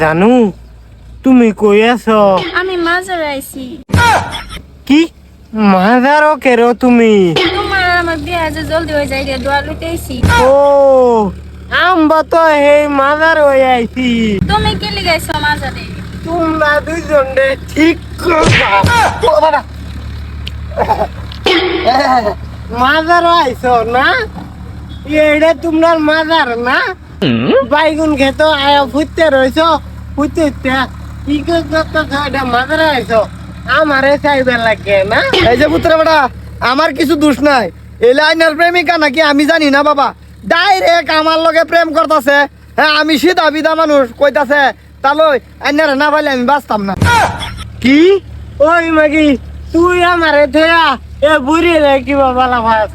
জানু তুমি কই আছো? আমি মাজার আইছি। কি মাজারও কেরো তুমি? তোমার আর আমার বিয়ে আজ জলদি হয়ে যায় রে, দোয়া লুটাইছি। ও আমরা তো এই মাজার হয়ে আইছি। তুমি কি লিগাইছো মাজারে? তোমরা দুইজন ঠিক করবা। ও বাবা মাজার আইছো না? এইটা তোমার মাজার না? বাইগুন খেতো আয়া ফুটতে রইছো, ফুটতে কি করছো? এটা মাজার আইছো, আমারে চাইবে লাগে না? এই যে পুত্র বেটা, আমার কিছু দোষ নাই। এই লাইনের প্রেমিকা নাকি আমি জানি না বাবা, ডাইরেক্ট আমার লগে প্রেম করতেছে। হ্যাঁ, আমি সিধা বিধা মানুষ, কইতাছে তালই আইনারে না পাইলে আমি বাঁচতাম না। কি ওই মাগি তুই আমারে ধয়া এ বুড়ি রে কি বাবা লাভাস?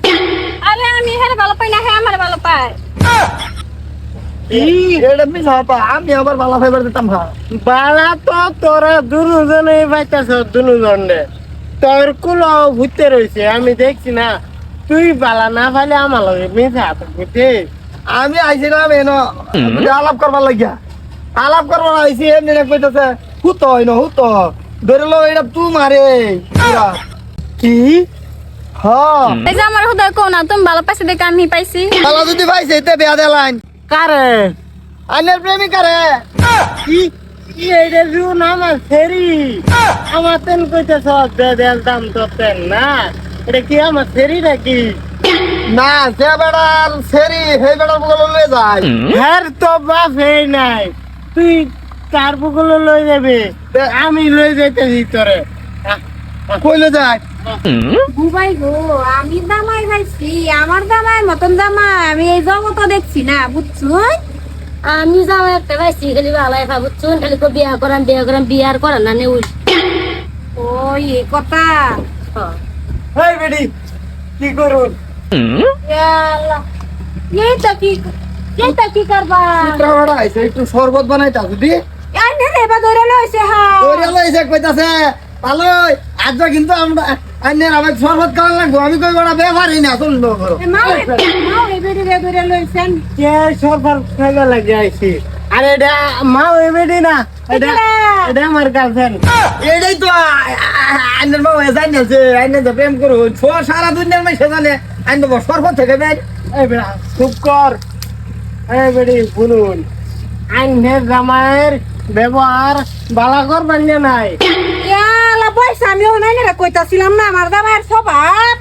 আরে আমি হেরে ভালো পাই না, হে আমার ভালো পায়। এটা মিস হপা, আমি আবার ভালো ফাইবার দিতাম। হ্যাঁ, বালা তো তোরা দুজনে পাইতেছ, দুজনে তোর কুলো ঘুরতে রয়েছে, আমি দেখছি না। তুই বালা না পাইলে আমার লগে মিশা বুঝে। আমি আইছিলাম এনো আলাপ করবার লাগিয়া, আলাপ করবার আইছি। এমনি কইতাছে হুতো হয় না হুতো ধরে লো, এটা তুই মারে কি হ্যাঁ। এই যে আমার হুদা কো না, তুমি ভালো পাইছো দেখে আমি পাইছি। তালা যদি পাইছে এতে বেয়া দেলাইন কারে? আইনের প্রেমিকা রে। কি কি এইটা জুন আমার ফেরি আমার তেন কইতেছ দেল দাম তো তেন না, এটা কি আমার ফেরি নাকি? না, যে বেড়ার সেরি সেই বেড়ার বগলে লয়ে যায়। হ্যার তো বাপ এই নাই, তুই কার বগলে লই যাবে? আমি লই যাইতেছি তোরে। কইলে যায় বুবাই গো, আমি দামাই পাইছি, আমার দামাই মতন দামাই আমি এই জগৎ দেখছি না, বুঝছো? আমি জামাই একটা পাইছি, খালি ভালাই ভা, বুঝছো? খালি কো বিয়া করাম বিয়ার করান না নে। ওই এই কথা। এই বেডি কি করুন? এইটা কি করবা? পুত্রা বেড়া আইছে, একটু শরবত বানাইতা যদি আইনে রেবা ধরে লইছে। হ্যাঁ, তোরে লইছে কইতাছে ভালোই আজ কিন্তু আমরা আইনের আমার শরবত খাওয়ার লাগবো। আমি কই বড় ব্যাপারই না, চললো করো। মাও এবারে ধরে লইছেন। কে সরকার খাইবা লাগে আইছি? আরে এটা মা ওই বেডি না, এটা এটা আমার গার্লফ্রেন্ড। এইটাই তো আইনের মা হয়ে যায় না, যে আইনে যে প্রেম করো সারা দুনিয়ার মাইসে জানে আইন দেবো শরবত থেকে বের। এই বেড়া চুপ কর। এই বেডি শুনুন, আইনের জামাইয়ের ব্যবহার বালা করবেন না নাই। ইয়ালা পয়সা আমি ওনাই না কইতাছিলাম না, আমার জামাইয়ের স্বভাব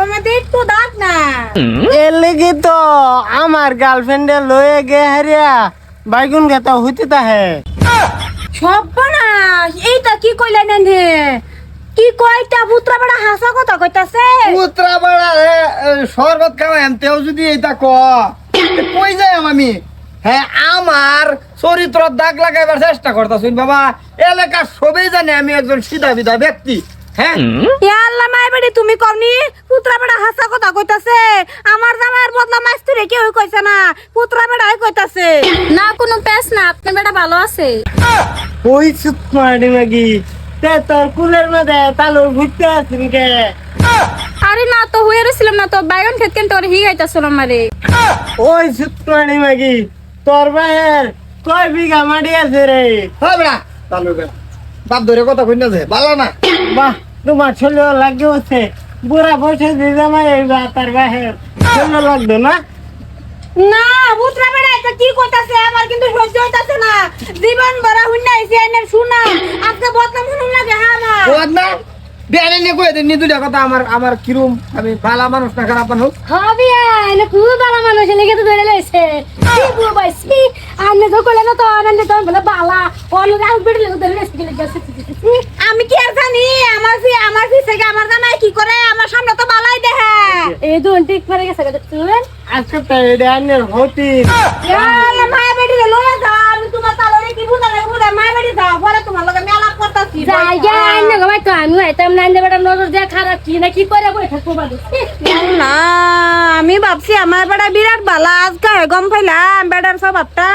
আমাদের একটু দাগ না। এর লেগে তো আমার গার্লফ্রেন্ডে লয়ে গে হারিয়া বাইগুন খেতা হইতে তাহে। সর্বনাশ, এইটা কি কইলেন হে? কি কয়টা পুত্রা বড় হাসা কথা কইতাছে? পুত্রা বেড়া শরবত খাওয়া এমতেও যদি এইটা কই যাই আমি। হ্যাঁ, আমার চরিত্র দাগ লাগাইবার চেষ্টা করতেছুন বাবা। এলাকার সবাই জানে আমি একজন সিধা বিধা ব্যক্তি। হ্যাঁ, ইয়াল্লা মাইবাড়ি তুমি কওনি পুত্রা বড় হাসা কথা কইতাছে? আমার জামাইয়ের বদলা মাস্তুরে কেউ কইছে না, পুত্রা বড়াই কইতাছে। না কোনো পেছ না, আপনার বেটা ভালো আছে। ওই চুপ মারি মাগি তে তোর কুলের মধ্যে তালুর ঘুরতে আসিন কে? আরে না তো হয়ে রইছিলাম না তো, বাইগন খেত কেন তোর হি গাইতাছিল আমারে। ওই চুপ মারি মাগি তোর ভাইয়ের কয় বিঘা মাটি আছে রে? হ্যাঁ বেড়া তালু বেড়া বাপ ধরে কথা কই না যে ভালো না। বাহ, তোমার ছেলে লাগে হচ্ছে বুড়া বসে দিয়ে জামাই এইবার তার ভাইয়ের ছেলে লাগতো না? না পুত্রা বড় এটা কি কইতাছে? আমার কিন্তু সহ্য হইতাছে না। জীবন ভরা হুন্না আইছে এনে শুনা, আজকে বদনাম শুনুন লাগে। হ্যাঁ না ওর না বেড়ে নিয়ে কই দেন নি দুইটা কথা। আমার কিরম, আমি ভালো মানুষ না খারাপ মানুষ? হবিয়া এনে খুব ভালো মানুষ লেগে তো ধরে লইছে। কি বুবাইছি আনে তো কইলে না তো আনন্দ তো বলে বালা ওর আগ বেড়ে লেগে ধরে লইছে। আমি কি আর জানি? আমার থেকে আমার জামাই কি করে? আমার সামনে তো বালাই দেখে। এই দুন ঠিক করে গেছে দেখছেন? আজকে তো এটা আনের হতি ইয়ালা মায়া বেটি লয়ে যা, আমি তোমার তালরে কি বুঝা লাগে বুঝা মায়া বেটি যা, পরে তোমার লগে মেলা করতাছি। জায়গা আইনে গমাই তো আমি হইতাম না, আইনে বেটা নজর দিয়া খারাপ কি না কি করে বই থাকবো বাড়ি। না আমি ভাবছি আমার বেটা বিরাট বালা, আজকে গম পাইলাম বেটার স্বভাবটা।